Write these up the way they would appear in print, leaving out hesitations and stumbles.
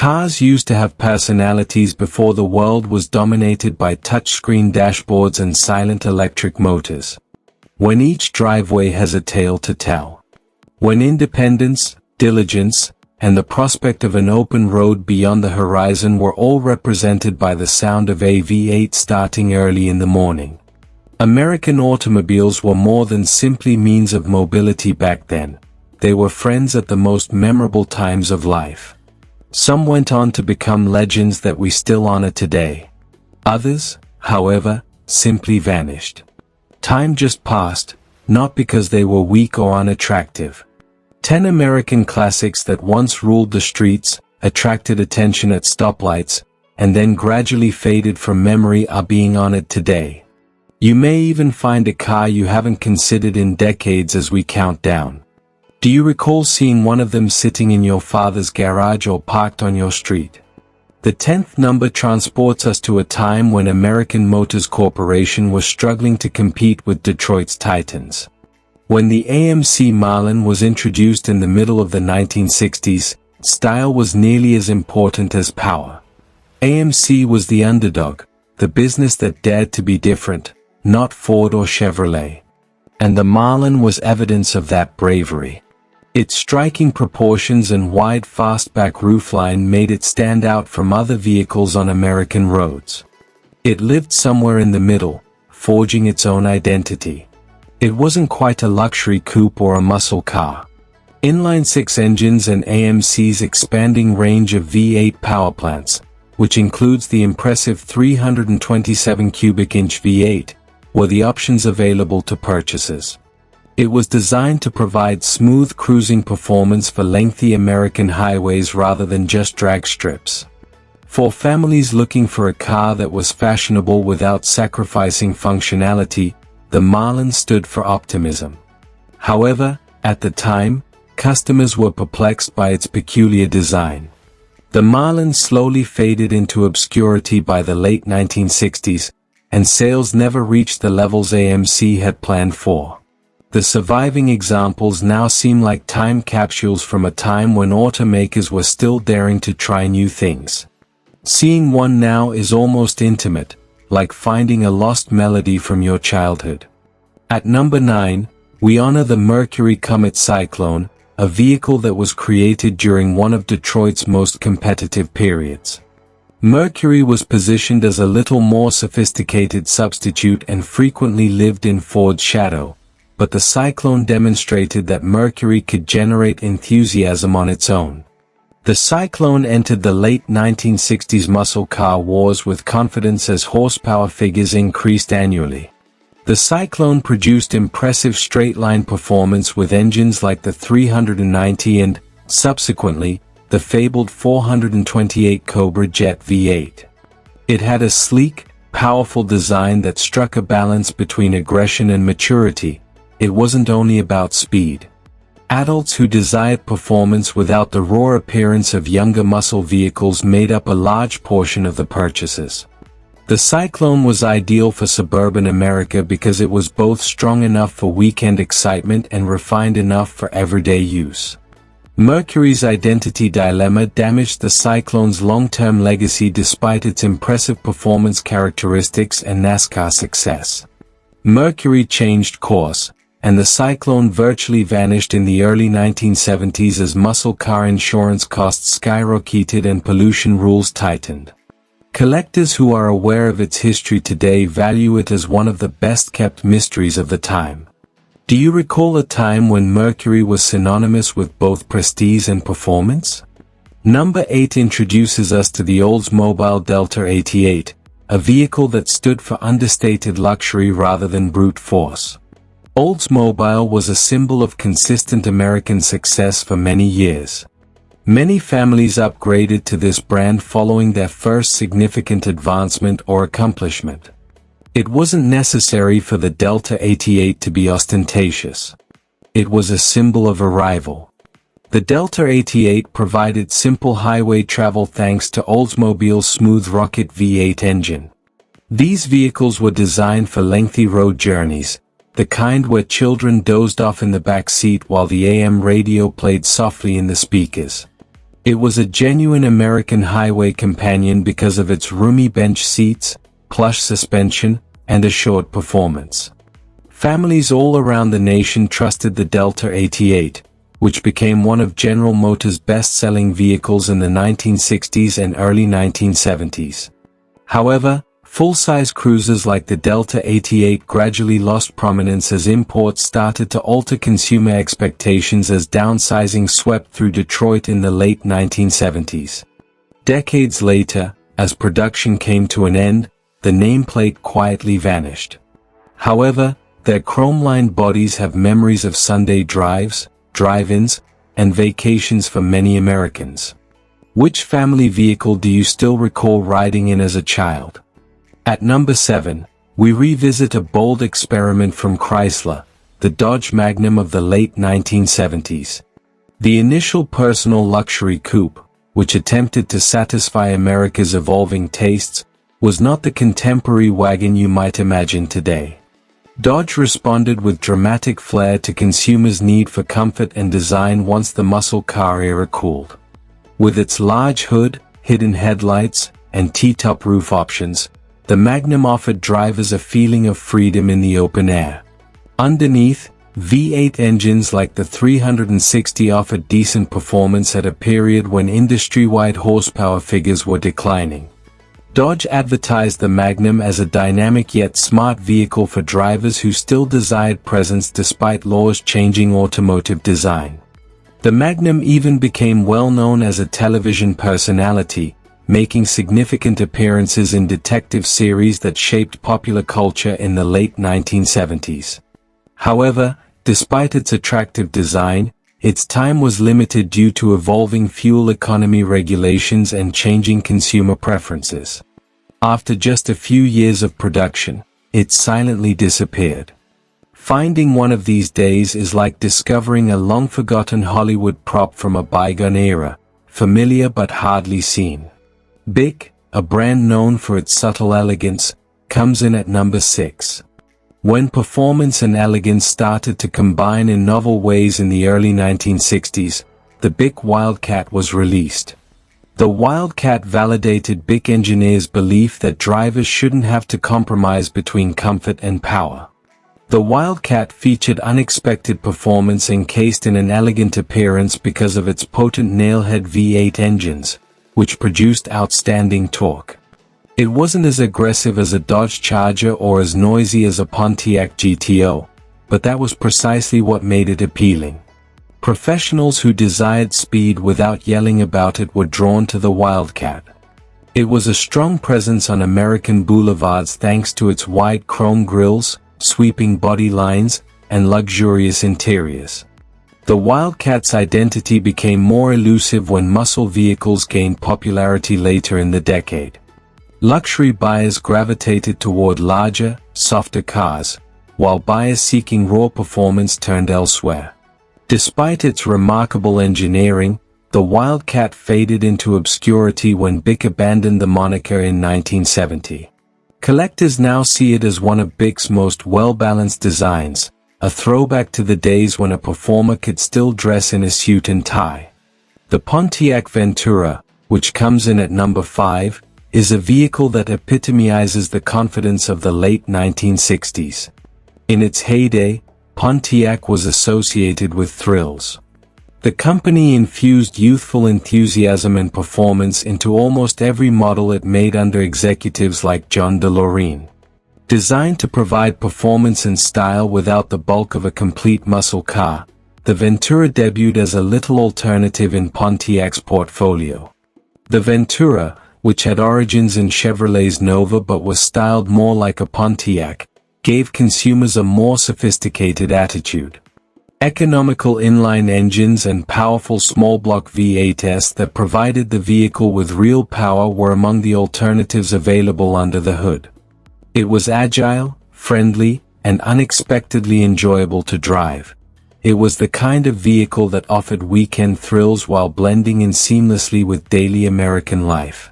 Cars used to have personalities before the world was dominated by touchscreen dashboards and silent electric motors. When each driveway has a tale to tell. When independence, diligence, and the prospect of an open road beyond the horizon were all represented by the sound of a V8 starting early in the morning. American automobiles were more than simply means of mobility back then. They were friends at the most memorable times of life. Some went on to become legends that we still honor today. Others, however, simply vanished. Time just passed, not because they were weak or unattractive. 10 American classics that once ruled the streets, attracted attention at stoplights, and then gradually faded from memory are being honored today. You may even find a car you haven't considered in decades as we count down. Do you recall seeing one of them sitting in your father's garage or parked on your street? The 10th number transports us to a time when American Motors Corporation was struggling to compete with Detroit's Titans. When the AMC Marlin was introduced in the middle of the 1960s, style was nearly as important as power. AMC was the underdog, the business that dared to be different, not Ford or Chevrolet. And the Marlin was evidence of that bravery. Its striking proportions and wide fastback roofline made it stand out from other vehicles on American roads. It lived somewhere in the middle, forging its own identity. It wasn't quite a luxury coupe or a muscle car. Inline-six engines and AMC's expanding range of V8 power plants, which includes the impressive 327 cubic inch V8, were the options available to purchasers. It was designed to provide smooth cruising performance for lengthy American highways rather than just drag strips. For families looking for a car that was fashionable without sacrificing functionality, the Marlin stood for optimism. However, at the time, customers were perplexed by its peculiar design. The Marlin slowly faded into obscurity by the late 1960s, and sales never reached the levels AMC had planned for. The surviving examples now seem like time capsules from a time when automakers were still daring to try new things. Seeing one now is almost intimate, like finding a lost melody from your childhood. At number 9, we honor the Mercury Comet Cyclone, a vehicle that was created during one of Detroit's most competitive periods. Mercury was positioned as a little more sophisticated substitute and frequently lived in Ford's shadow, but the Cyclone demonstrated that Mercury could generate enthusiasm on its own. The Cyclone entered the late 1960s muscle car wars with confidence as horsepower figures increased annually. The Cyclone produced impressive straight-line performance with engines like the 390 and, subsequently, the fabled 428 Cobra Jet V8. It had a sleek, powerful design that struck a balance between aggression and maturity. It wasn't only about speed. Adults who desired performance without the raw appearance of younger muscle vehicles made up a large portion of the purchases. The Cyclone was ideal for suburban America because it was both strong enough for weekend excitement and refined enough for everyday use. Mercury's identity dilemma damaged the Cyclone's long-term legacy despite its impressive performance characteristics and NASCAR success. Mercury changed course, and the Cyclone virtually vanished in the early 1970s as muscle car insurance costs skyrocketed and pollution rules tightened. Collectors who are aware of its history today value it as one of the best-kept mysteries of the time. Do you recall a time when Mercury was synonymous with both prestige and performance? Number 8 introduces us to the Oldsmobile Delta 88, a vehicle that stood for understated luxury rather than brute force. Oldsmobile was a symbol of consistent American success for many years. Many families upgraded to this brand following their first significant advancement or accomplishment. It wasn't necessary for the Delta 88 to be ostentatious. It was a symbol of arrival. The Delta 88 provided simple highway travel thanks to Oldsmobile's smooth rocket V8 engine. These vehicles were designed for lengthy road journeys, the kind where children dozed off in the back seat while the AM radio played softly in the speakers. It was a genuine American highway companion because of its roomy bench seats, plush suspension, and assured performance. Families all around the nation trusted the Delta 88, which became one of General Motors' best-selling vehicles in the 1960s and early 1970s. However, full-size cruisers like the Delta 88 gradually lost prominence as imports started to alter consumer expectations as downsizing swept through Detroit in the late 1970s. Decades later, as production came to an end, the nameplate quietly vanished. However, their chrome-lined bodies have memories of Sunday drives, drive-ins, and vacations for many Americans. Which family vehicle do you still recall riding in as a child? At number 7, we revisit a bold experiment from Chrysler, the Dodge Magnum of the late 1970s. The initial personal luxury coupe, which attempted to satisfy America's evolving tastes, was not the contemporary wagon you might imagine today. Dodge responded with dramatic flair to consumers' need for comfort and design once the muscle car era cooled. With its large hood, hidden headlights, and T-top roof options, the Magnum offered drivers a feeling of freedom in the open air. Underneath, V8 engines like the 360 offered decent performance at a period when industry-wide horsepower figures were declining. Dodge advertised the Magnum as a dynamic yet smart vehicle for drivers who still desired presence despite laws changing automotive design. The Magnum even became well known as a television personality, making significant appearances in detective series that shaped popular culture in the late 1970s. However, despite its attractive design, its time was limited due to evolving fuel economy regulations and changing consumer preferences. After just a few years of production, it silently disappeared. Finding one of these days is like discovering a long-forgotten Hollywood prop from a bygone era, familiar but hardly seen. Bic, a brand known for its subtle elegance, comes in at number 6. When performance and elegance started to combine in novel ways in the early 1960s, the Bic Wildcat was released. The Wildcat validated Bic engineers' belief that drivers shouldn't have to compromise between comfort and power. The Wildcat featured unexpected performance encased in an elegant appearance because of its potent nailhead V8 engines, which produced outstanding torque. It wasn't as aggressive as a Dodge Charger or as noisy as a Pontiac GTO, but that was precisely what made it appealing. Professionals who desired speed without yelling about it were drawn to the Wildcat. It was a strong presence on American boulevards thanks to its wide chrome grilles, sweeping body lines, and luxurious interiors. The Wildcat's identity became more elusive when muscle vehicles gained popularity later in the decade. Luxury buyers gravitated toward larger, softer cars, while buyers seeking raw performance turned elsewhere. Despite its remarkable engineering, the Wildcat faded into obscurity when Bic abandoned the moniker in 1970. Collectors now see it as one of Bic's most well-balanced designs, a throwback to the days when a performer could still dress in a suit and tie. The Pontiac Ventura, which comes in at number 5, is a vehicle that epitomizes the confidence of the late 1960s. In its heyday, Pontiac was associated with thrills. The company infused youthful enthusiasm and performance into almost every model it made under executives like John DeLorean. Designed to provide performance and style without the bulk of a complete muscle car, the Ventura debuted as a little alternative in Pontiac's portfolio. The Ventura, which had origins in Chevrolet's Nova but was styled more like a Pontiac, gave consumers a more sophisticated attitude. Economical inline engines and powerful small-block V8s that provided the vehicle with real power were among the alternatives available under the hood. It was agile, friendly, and unexpectedly enjoyable to drive. It was the kind of vehicle that offered weekend thrills while blending in seamlessly with daily American life.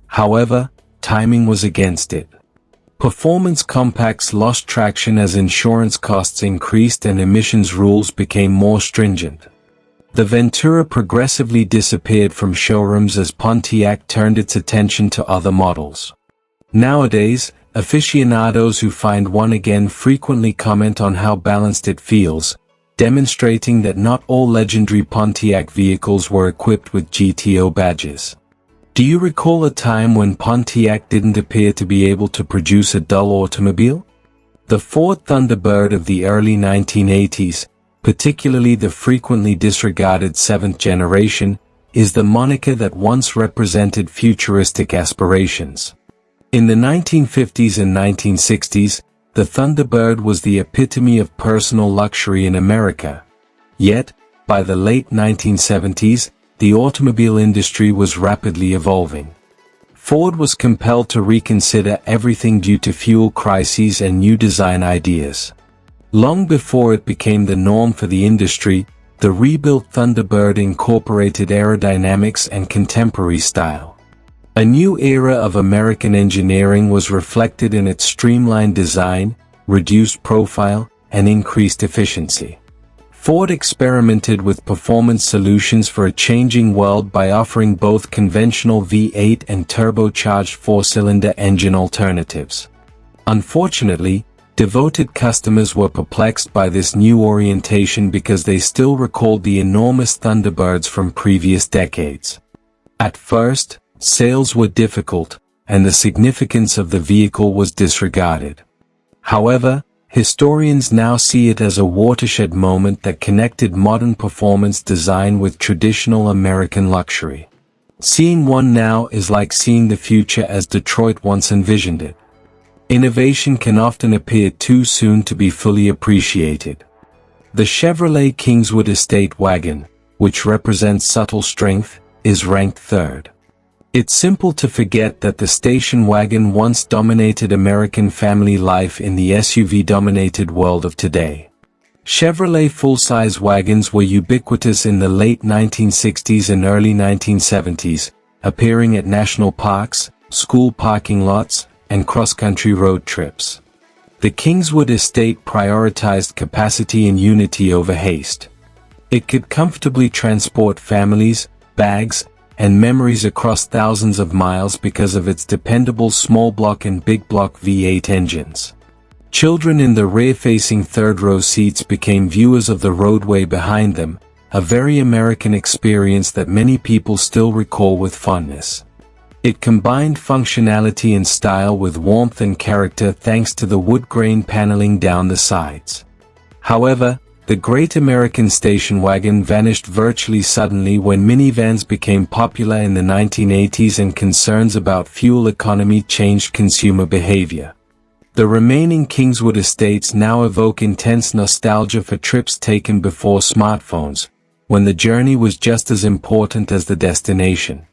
However, timing was against it. Performance compacts lost traction as insurance costs increased and emissions rules became more stringent. The Ventura progressively disappeared from showrooms as Pontiac turned its attention to other models. Nowadays, aficionados who find one again frequently comment on how balanced it feels, demonstrating that not all legendary Pontiac vehicles were equipped with GTO badges. Do you recall a time when Pontiac didn't appear to be able to produce a dull automobile? The Ford Thunderbird of the early 1980s, particularly the frequently disregarded 7th generation, is the moniker that once represented futuristic aspirations. In the 1950s and 1960s, the Thunderbird was the epitome of personal luxury in America. Yet, by the late 1970s, the automobile industry was rapidly evolving. Ford was compelled to reconsider everything due to fuel crises and new design ideas. Long before it became the norm for the industry, the rebuilt Thunderbird incorporated aerodynamics and contemporary style. A new era of American engineering was reflected in its streamlined design, reduced profile, and increased efficiency. Ford experimented with performance solutions for a changing world by offering both conventional V8 and turbocharged four-cylinder engine alternatives. Unfortunately, devoted customers were perplexed by this new orientation because they still recalled the enormous Thunderbirds from previous decades. At first, sales were difficult, and the significance of the vehicle was disregarded. However, historians now see it as a watershed moment that connected modern performance design with traditional American luxury. Seeing one now is like seeing the future as Detroit once envisioned it. Innovation can often appear too soon to be fully appreciated. The Chevrolet Kingswood Estate wagon, which represents subtle strength, is ranked third. It's simple to forget that the station wagon once dominated American family life in the SUV-dominated world of today. Chevrolet full-size wagons were ubiquitous in the late 1960s and early 1970s, appearing at national parks, school parking lots, and cross-country road trips. The Kingswood Estate prioritized capacity and unity over haste. It could comfortably transport families, bags, and memories across thousands of miles because of its dependable small block and big block V8 engines. Children in the rear-facing third-row seats became viewers of the roadway behind them, a very American experience that many people still recall with fondness. It combined functionality and style with warmth and character thanks to the wood-grain paneling down the sides. However, the great American station wagon vanished virtually suddenly when minivans became popular in the 1980s and concerns about fuel economy changed consumer behavior. The remaining Kingswood Estates now evoke intense nostalgia for trips taken before smartphones, when the journey was just as important as the destination.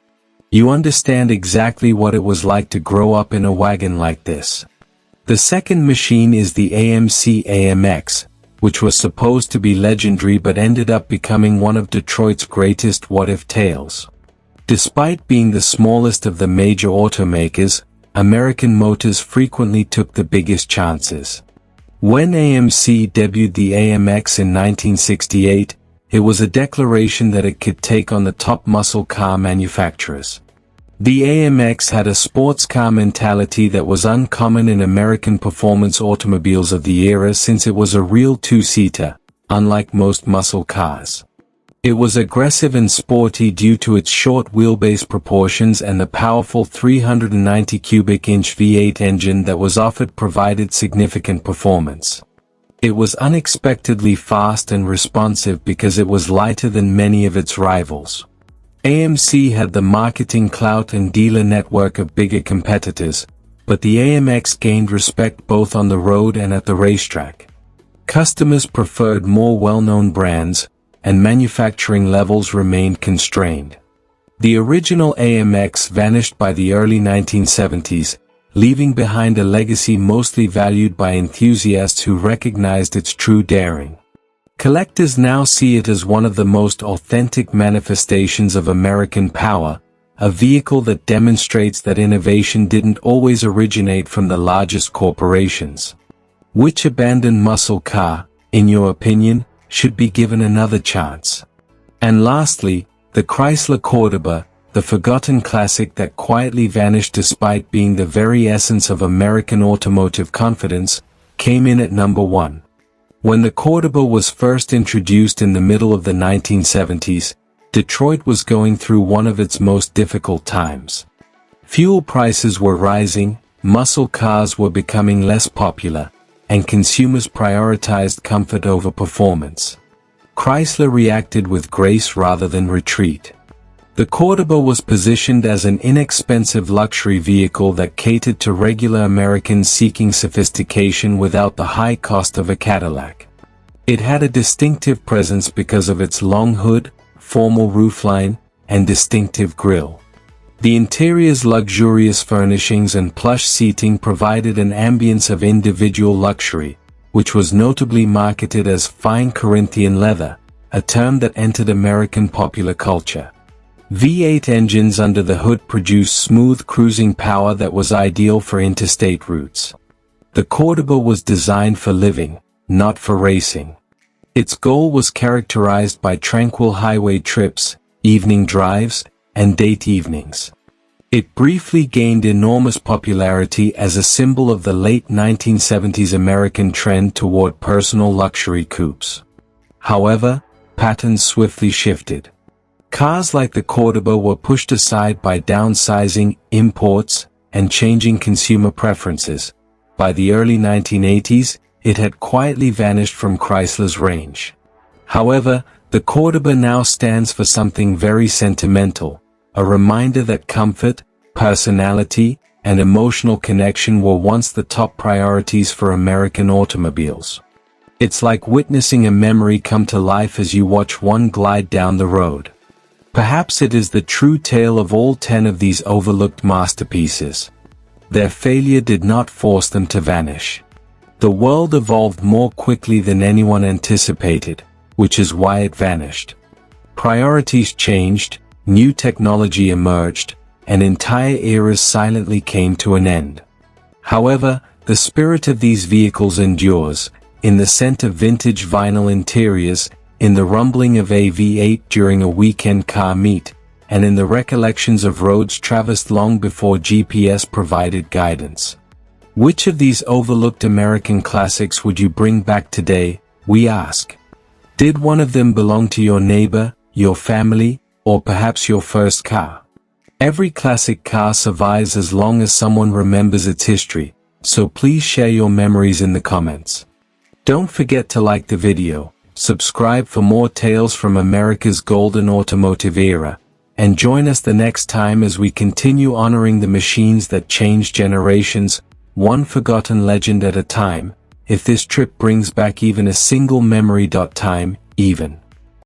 You understand exactly what it was like to grow up in a wagon like this. The second machine is the AMC AMX, which was supposed to be legendary but ended up becoming one of Detroit's greatest what-if tales. Despite being the smallest of the major automakers, American Motors frequently took the biggest chances. When AMC debuted the AMX in 1968, it was a declaration that it could take on the top muscle car manufacturers. The AMX had a sports car mentality that was uncommon in American performance automobiles of the era since it was a real two-seater, unlike most muscle cars. It was aggressive and sporty due to its short wheelbase proportions, and the powerful 390 cubic inch V8 engine that was offered provided significant performance. It was unexpectedly fast and responsive because it was lighter than many of its rivals. AMC had the marketing clout and dealer network of bigger competitors, but the AMX gained respect both on the road and at the racetrack. Customers preferred more well-known brands, and manufacturing levels remained constrained. The original AMX vanished by the early 1970s, leaving behind a legacy mostly valued by enthusiasts who recognized its true daring. Collectors now see it as one of the most authentic manifestations of American power, a vehicle that demonstrates that innovation didn't always originate from the largest corporations. Which abandoned muscle car, in your opinion, should be given another chance? And lastly, the Chrysler Cordoba, the forgotten classic that quietly vanished despite being the very essence of American automotive confidence, came in at number 1. When the Cordoba was first introduced in the middle of the 1970s, Detroit was going through one of its most difficult times. Fuel prices were rising, muscle cars were becoming less popular, and consumers prioritized comfort over performance. Chrysler reacted with grace rather than retreat. The Cordoba was positioned as an inexpensive luxury vehicle that catered to regular Americans seeking sophistication without the high cost of a Cadillac. It had a distinctive presence because of its long hood, formal roofline, and distinctive grille. The interior's luxurious furnishings and plush seating provided an ambience of individual luxury, which was notably marketed as fine Corinthian leather, a term that entered American popular culture. V8 engines under the hood produced smooth cruising power that was ideal for interstate routes. The Cordoba was designed for living, not for racing. Its goal was characterized by tranquil highway trips, evening drives, and date evenings. It briefly gained enormous popularity as a symbol of the late 1970s American trend toward personal luxury coupes. However, patterns swiftly shifted. Cars like the Cordoba were pushed aside by downsizing, imports, and changing consumer preferences. By the early 1980s, it had quietly vanished from Chrysler's range. However, the Cordoba now stands for something very sentimental, a reminder that comfort, personality, and emotional connection were once the top priorities for American automobiles. It's like witnessing a memory come to life as you watch one glide down the road. Perhaps it is the true tale of all 10 of these overlooked masterpieces. Their failure did not force them to vanish. The world evolved more quickly than anyone anticipated, which is why it vanished. Priorities changed, new technology emerged, and entire eras silently came to an end. However, the spirit of these vehicles endures, in the scent of vintage vinyl interiors, in the rumbling of a V8 during a weekend car meet, and in the recollections of roads traversed long before GPS provided guidance. Which of these overlooked American classics would you bring back today, we ask? Did one of them belong to your neighbor, your family, or perhaps your first car? Every classic car survives as long as someone remembers its history, so please share your memories in the comments. Don't forget to like the video, subscribe for more tales from America's golden automotive era, and join us the next time as we continue honoring the machines that changed generations, one forgotten legend at a time. If this trip brings back even a single memory. Time, even.